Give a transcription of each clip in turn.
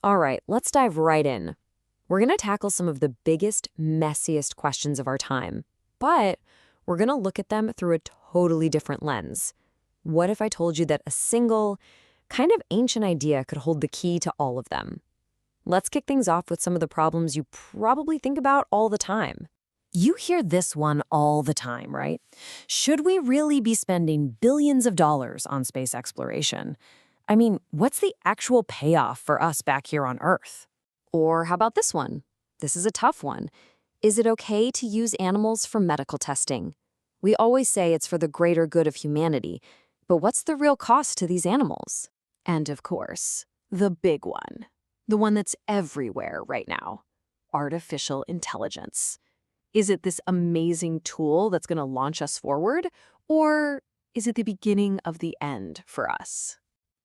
All right, let's dive right in. We're going to tackle some of the biggest, messiest questions of our time, but we're going to look at them through a totally different lens. What if I told you that a single, kind of ancient idea could hold the key to all of them? Let's kick things off with some of the problems you probably think about all the time. You hear this one all the time, right? Should we really be spending billions of dollars on space exploration? I mean, what's the actual payoff for us back here on Earth? Or how about this one? This is a tough one. Is it okay to use animals for medical testing? We always say it's for the greater good of humanity, but what's the real cost to these animals? And of course, the big one. The one that's everywhere right now. Artificial intelligence. Is it this amazing tool that's going to launch us forward? Or is it the beginning of the end for us?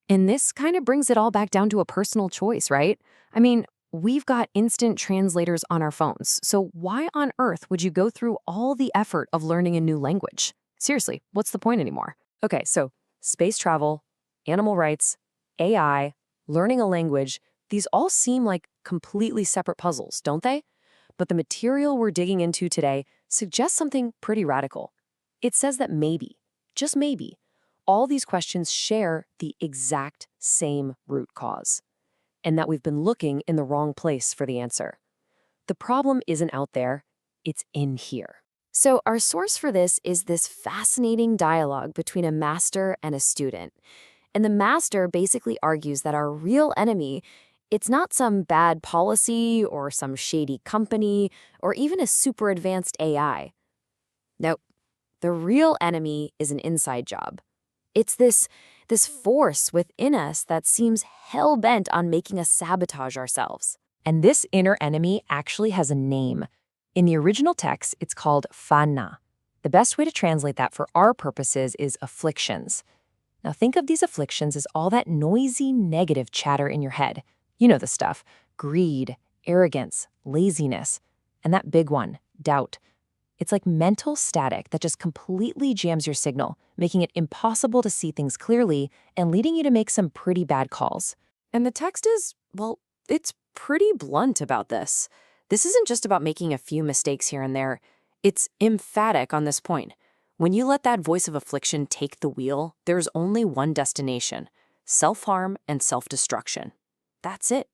And this kind of brings it all back down to a personal choice, right? I mean, we've got instant translators on our phones, so why on earth would you go through all the effort of learning a new language? Seriously, what's the point anymore? Okay, so space travel, animal rights, AI, learning a language, these all seem like completely separate puzzles, don't they? But the material we're digging into today suggests something pretty radical. It says that maybe, just maybe, all these questions share the exact same root cause, and that we've been looking in the wrong place for the answer. The problem isn't out there, it's in here. So our source for this is this fascinating dialogue between a master and a student. And the master basically argues that our real enemy, it's not some bad policy or some shady company or even a super advanced AI. Nope. The real enemy is an inside job. It's this force within us that seems hell-bent on making us sabotage ourselves. And this inner enemy actually has a name. In the original text, it's called phanna. The best way to translate that for our purposes is afflictions. Now think of these afflictions as all that noisy, negative chatter in your head. You know the stuff: greed, arrogance, laziness, and that big one, doubt. It's like mental static that just completely jams your signal, making it impossible to see things clearly and leading you to make some pretty bad calls. And the text is, well, it's pretty blunt about this. This isn't just about making a few mistakes here and there. It's emphatic on this point. When you let that voice of affliction take the wheel, there's only one destination: self-harm and self-destruction. That's it.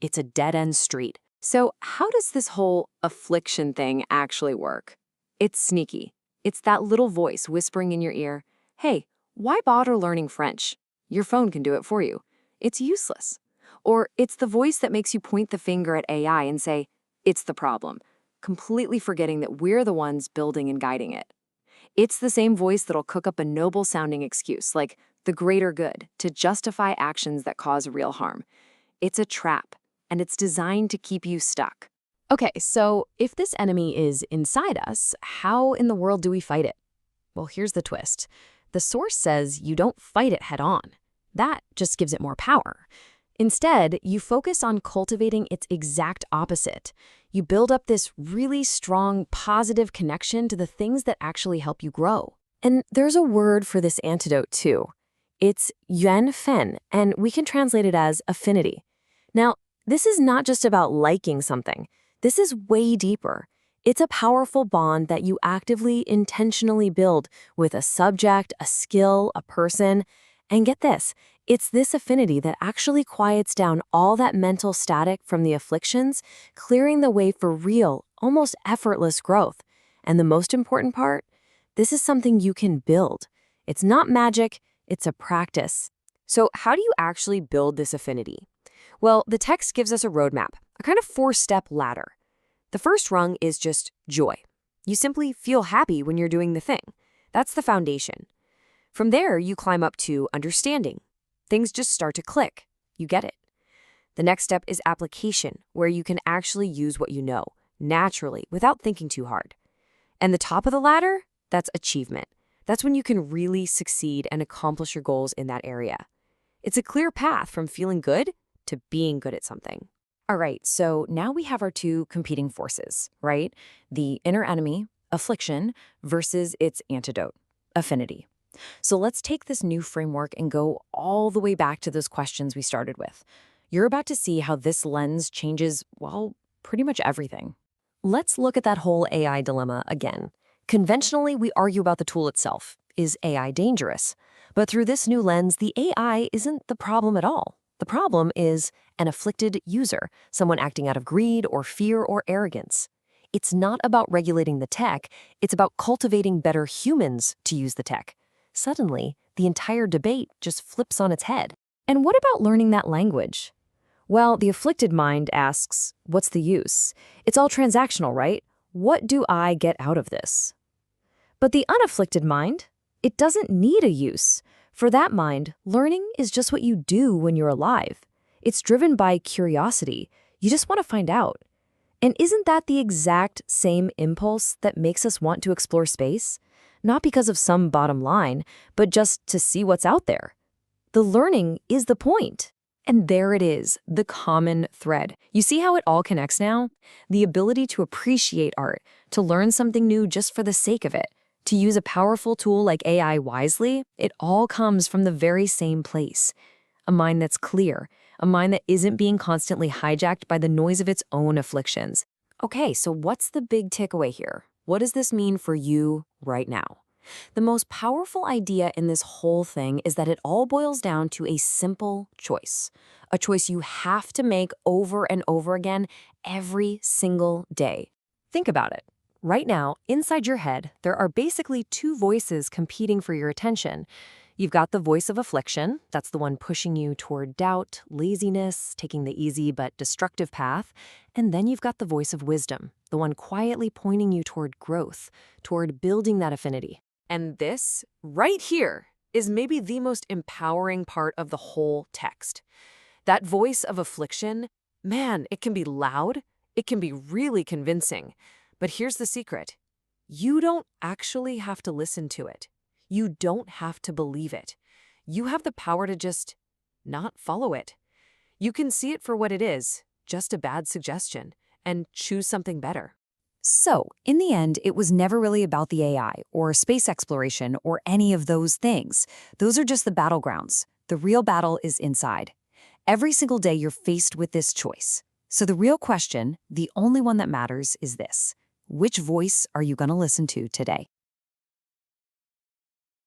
It's a dead-end street. So how does this whole affliction thing actually work? It's sneaky. It's that little voice whispering in your ear, hey, why bother learning French? Your phone can do it for you. It's useless. Or it's the voice that makes you point the finger at AI and say, it's the problem, completely forgetting that we're the ones building and guiding it. It's the same voice that'll cook up a noble-sounding excuse, like the greater good, to justify actions that cause real harm. It's a trap, and it's designed to keep you stuck. Okay, so if this enemy is inside us, how in the world do we fight it? Well, here's the twist. The source says you don't fight it head on. That just gives it more power. Instead, you focus on cultivating its exact opposite. You build up this really strong, positive connection to the things that actually help you grow. And there's a word for this antidote, too. It's yuan fen, and we can translate it as affinity. Now, this is not just about liking something. This is way deeper. It's a powerful bond that you actively, intentionally build with a subject, a skill, a person. And get this, it's this affinity that actually quiets down all that mental static from the afflictions, clearing the way for real, almost effortless growth. And the most important part, this is something you can build. It's not magic, it's a practice. So how do you actually build this affinity? Well, the text gives us a roadmap, a kind of 4-step ladder. The first rung is just joy. You simply feel happy when you're doing the thing. That's the foundation. From there, you climb up to understanding. Things just start to click. You get it. The next step is application, where you can actually use what you know, naturally, without thinking too hard. And the top of the ladder, that's achievement. That's when you can really succeed and accomplish your goals in that area. It's a clear path from feeling good to being good at something. All right, so now we have our two competing forces, right? The inner enemy, affliction, versus its antidote, affinity. So let's take this new framework and go all the way back to those questions we started with. You're about to see how this lens changes, well, pretty much everything. Let's look at that whole AI dilemma again. Conventionally, we argue about the tool itself. Is AI dangerous? But through this new lens, the AI isn't the problem at all. The problem is an afflicted user, someone acting out of greed or fear or arrogance. It's not about regulating the tech, it's about cultivating better humans to use the tech. Suddenly, the entire debate just flips on its head. And what about learning that language? Well, the afflicted mind asks, what's the use? It's all transactional, right? What do I get out of this? But the unafflicted mind, it doesn't need a use. For that mind, learning is just what you do when you're alive. It's driven by curiosity. You just want to find out. And isn't that the exact same impulse that makes us want to explore space? Not because of some bottom line, but just to see what's out there. The learning is the point. And there it is, the common thread. You see how it all connects now? The ability to appreciate art, to learn something new just for the sake of it, to use a powerful tool like AI wisely, it all comes from the very same place. A mind that's clear, a mind that isn't being constantly hijacked by the noise of its own afflictions. Okay, so what's the big takeaway here? What does this mean for you right now? The most powerful idea in this whole thing is that it all boils down to a simple choice. A choice you have to make over and over again every single day. Think about it. Right now, inside your head, there are basically two voices competing for your attention. You've got the voice of affliction, that's the one pushing you toward doubt, laziness, taking the easy but destructive path. And then you've got the voice of wisdom, the one quietly pointing you toward growth, toward building that affinity. And this, right here, is maybe the most empowering part of the whole text. That voice of affliction, man, it can be loud, it can be really convincing. But here's the secret. You don't actually have to listen to it. You don't have to believe it. You have the power to just not follow it. You can see it for what it is, just a bad suggestion, and choose something better. So, in the end, it was never really about the AI or space exploration or any of those things. Those are just the battlegrounds. The real battle is inside. Every single day you're faced with this choice. So the real question, the only one that matters, is this. Which voice are you going to listen to today?